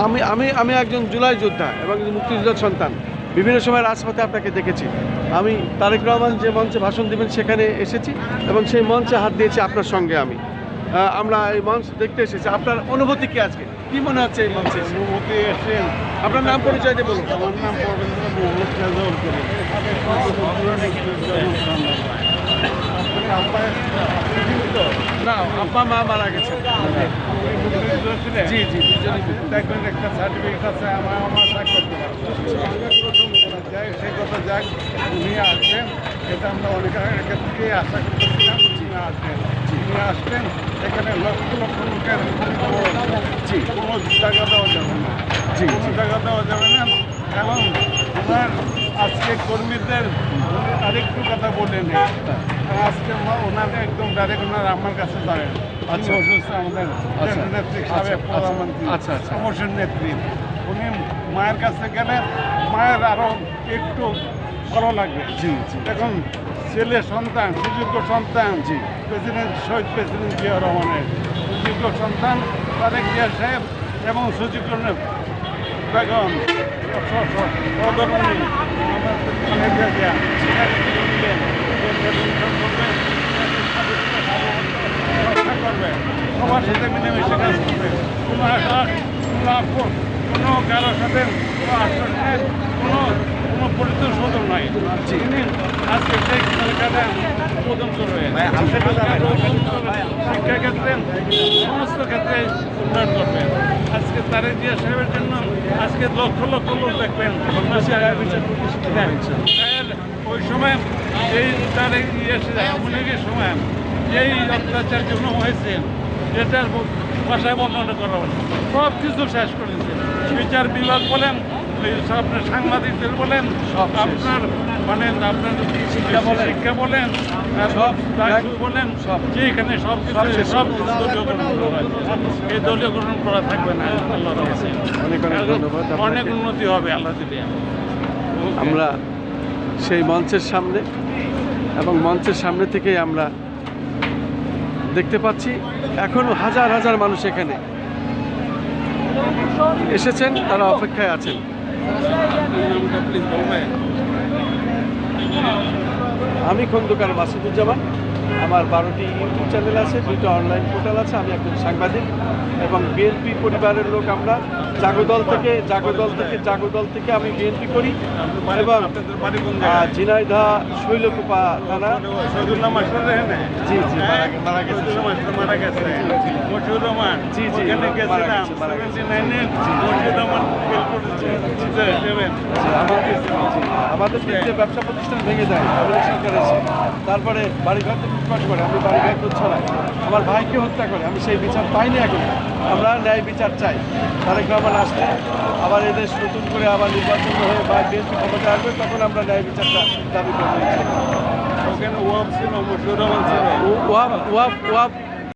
আমি আমি আমি একজন জুলাই যোদ্ধা এবং মুক্তিযোদ্ধার সন্তান। বিভিন্ন সময় রাজপথে আপনাকে দেখেছি। আমি তারেক রহমান যে মঞ্চে ভাষণ দেবেন সেখানে এসেছি এবং সেই মঞ্চে হাত দিয়েছি আপনার সঙ্গে আমি। আমরা এই মঞ্চ দেখতে এসেছি। আপনার অনুভূতি কি আজকে? কি মনে হচ্ছে এই মঞ্চে? অনুভূতি এসে আপনার নাম পরিচয় দিয়ে বলুন। আমার নাম প্রফেসর মোহাম্মদ রেজাউল করিম। না, আব্বা মা মারা গেছে। জি জি, দেখবেন একটা সার্টিফিকেট আছে আমার করতে যাই সেই কথা যাক উনি আসবেন, এটা আমরা অনেক আগে থেকে আশা করতেছিলাম উনি আসবেন। উনি আসবেন, এখানে লক্ষ লক্ষ লোকের জি কোনো জায়গা দেওয়া যাবে না, জি কোনো জায়গা দেওয়া যাবে না। এবং ওনার আজকে কর্মীদের আরেকটু কথা বলে নেই। আজকে ওনাদের একদম ডাইরেক্ট ওনার আমার কাছে দাঁড়েন। আচ্ছা। অসুস্থ আমাদের নেত্রী, সাবেক প্রধানমন্ত্রী, আচ্ছা, আচ্ছা। অবসর নেত্রী, উনি মায়ের কাছে গেলে মায়ের আরও একটু ভালো লাগবে। জি জি, এখন ছেলে সন্তান, সুযোগ্য সন্তান, জি। শহীদ প্রেসিডেন্ট জিয়া রহমানের সুযোগ্য সন্তান তারেক জিয়া সাহেব এবং সুযোগ্য বেগম সহধর্মিণী খালেদা জিয়া রক্ষা করবে, সবার সাথে মিলেমিশে কাজ করবে। কোনো কারোর সাথে কোনো আশ্বাসনের কোনো পরিচয় নাই। তিনি আজকে সেই এলাকাটা প্রথম শুরু হয়ে শিক্ষাক্ষেত্রে সমস্ত ক্ষেত্রে উন্নয়ন করবেন। আজকে তারেক জিয়া সাহেবের জন্য আজকে লক্ষ লক্ষ লোক দেখবেন। ওই সময় এই তারেক জিয়া আওয়ামী লীগের সময় যেই অত্যাচার জন্য হয়েছে যেটার ভাষায় বর্ণনা করা হল, সব কিছু শেষ করেছে। বিচার বিভাগ বলেন, আপনার সাংবাদিকদের বলেন, আপনার মানে আপনার শিক্ষা বলেন, সব বলেন, যে এখানে সব কিছু সব দলীয়করণ করা হয়। এই দলীয়করণ করা থাকবে না। আল্লাহ অনেক অনেক ধন্যবাদ। অনেক উন্নতি হবে আল্লাহ দিলে। আমরা সেই মঞ্চের সামনে এবং মঞ্চের সামনে থেকেই আমরা দেখতে পাচ্ছি এখনও হাজার হাজার মানুষ এখানে এসেছেন, তারা অপেক্ষায় আছেন। প্লিজ বলবেন। আমি খন্দকার মাসুদুজ্জামান। আমার 12টি ইউটিউব চ্যানেল আছে, 2টা অনলাইন পোর্টাল আছে। আমি একজন সাংবাদিক এবং বিএনপি পরিবারের লোক। আমরা জাগদল থেকে আমি বিএনপি করি এবং ঝিনাইদহ শৈলকুপা থানা। জি জি, মারা গেছে। জি জি, আমাদের তিনটে ব্যবসা প্রতিষ্ঠান ভেঙে যায় আমাদের সরকার এসে। তারপরে বাড়িঘর থেকে লুটপাট করে, আমি বাড়িঘর করছি না, আমার ভাইকে হত্যা করে। আমি সেই বিচার পাইনি এখন। আমরা ন্যায় বিচার চাই। তারেক রহমান আসলে আবার এদেশ নতুন করে আবার নির্বাচন হয়ে বা বিএনপি ক্ষমতা আসবে, তখন আমরা ন্যায় বিচারটা দাবি করবো। ওয়াব ছিল, ওয়াব